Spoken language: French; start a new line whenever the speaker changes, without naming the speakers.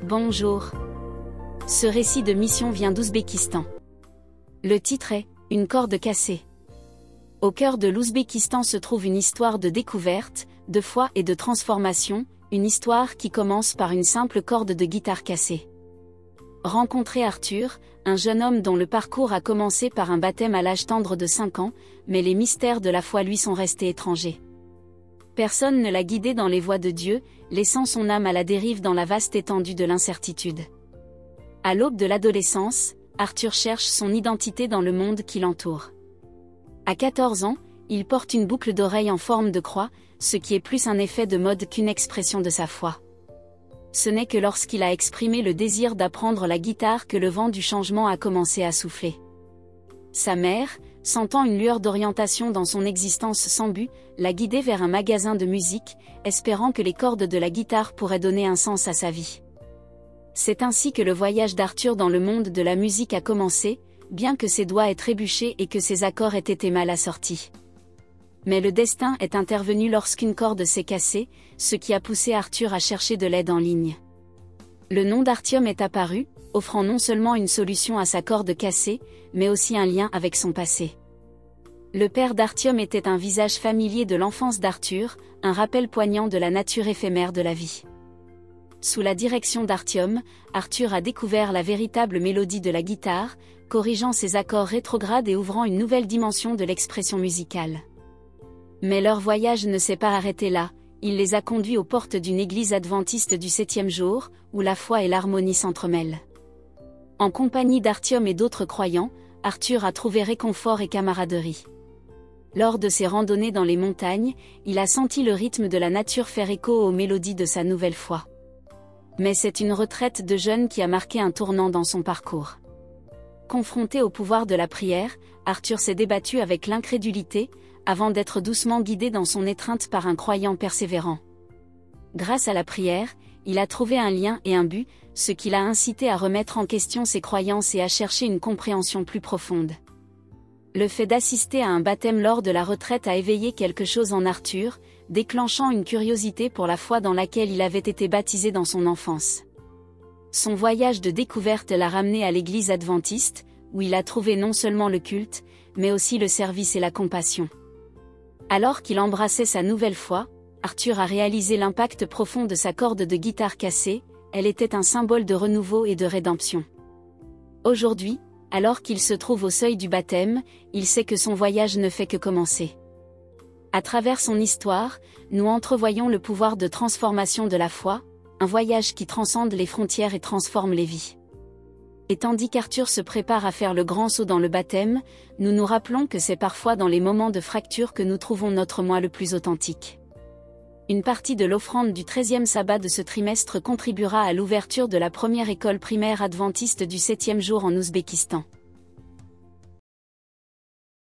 Bonjour. Ce récit de mission vient d'Ouzbékistan. Le titre est « Une corde cassée ». Au cœur de l'Ouzbékistan se trouve une histoire de découverte, de foi et de transformation, une histoire qui commence par une simple corde de guitare cassée. Rencontrer Arthur, un jeune homme dont le parcours a commencé par un baptême à l'âge tendre de 5 ans, mais les mystères de la foi lui sont restés étrangers. Personne ne l'a guidé dans les voies de Dieu, laissant son âme à la dérive dans la vaste étendue de l'incertitude. À l'aube de l'adolescence, Arthur cherche son identité dans le monde qui l'entoure. À 14 ans, il porte une boucle d'oreille en forme de croix, ce qui est plus un effet de mode qu'une expression de sa foi. Ce n'est que lorsqu'il a exprimé le désir d'apprendre la guitare que le vent du changement a commencé à souffler. Sa mère, sentant une lueur d'orientation dans son existence sans but, l'a guidé vers un magasin de musique, espérant que les cordes de la guitare pourraient donner un sens à sa vie. C'est ainsi que le voyage d'Arthur dans le monde de la musique a commencé, bien que ses doigts aient trébuché et que ses accords aient été mal assortis. Mais le destin est intervenu lorsqu'une corde s'est cassée, ce qui a poussé Arthur à chercher de l'aide en ligne. Le nom d'Artyom est apparu, offrant non seulement une solution à sa corde cassée, mais aussi un lien avec son passé. Le père d'Artyom était un visage familier de l'enfance d'Arthur, un rappel poignant de la nature éphémère de la vie. Sous la direction d'Artyom, Arthur a découvert la véritable mélodie de la guitare, corrigeant ses accords rétrogrades et ouvrant une nouvelle dimension de l'expression musicale. Mais leur voyage ne s'est pas arrêté là, il les a conduits aux portes d'une église adventiste du 7e jour, où la foi et l'harmonie s'entremêlent. En compagnie d'Artyom et d'autres croyants, Arthur a trouvé réconfort et camaraderie. Lors de ses randonnées dans les montagnes, il a senti le rythme de la nature faire écho aux mélodies de sa nouvelle foi. Mais c'est une retraite de jeune qui a marqué un tournant dans son parcours. Confronté au pouvoir de la prière, Arthur s'est débattu avec l'incrédulité, avant d'être doucement guidé dans son étreinte par un croyant persévérant. Grâce à la prière, il a trouvé un lien et un but, ce qui l'a incité à remettre en question ses croyances et à chercher une compréhension plus profonde. Le fait d'assister à un baptême lors de la retraite a éveillé quelque chose en Arthur, déclenchant une curiosité pour la foi dans laquelle il avait été baptisé dans son enfance. Son voyage de découverte l'a ramené à l'église adventiste, où il a trouvé non seulement le culte, mais aussi le service et la compassion. Alors qu'il embrassait sa nouvelle foi, Arthur a réalisé l'impact profond de sa corde de guitare cassée, elle était un symbole de renouveau et de rédemption. Aujourd'hui, alors qu'il se trouve au seuil du baptême, il sait que son voyage ne fait que commencer. À travers son histoire, nous entrevoyons le pouvoir de transformation de la foi, un voyage qui transcende les frontières et transforme les vies. Et tandis qu'Arthur se prépare à faire le grand saut dans le baptême, nous nous rappelons que c'est parfois dans les moments de fracture que nous trouvons notre moi le plus authentique. Une partie de l'offrande du 13e sabbat de ce trimestre contribuera à l'ouverture de la première école primaire adventiste du 7e jour en Ouzbékistan.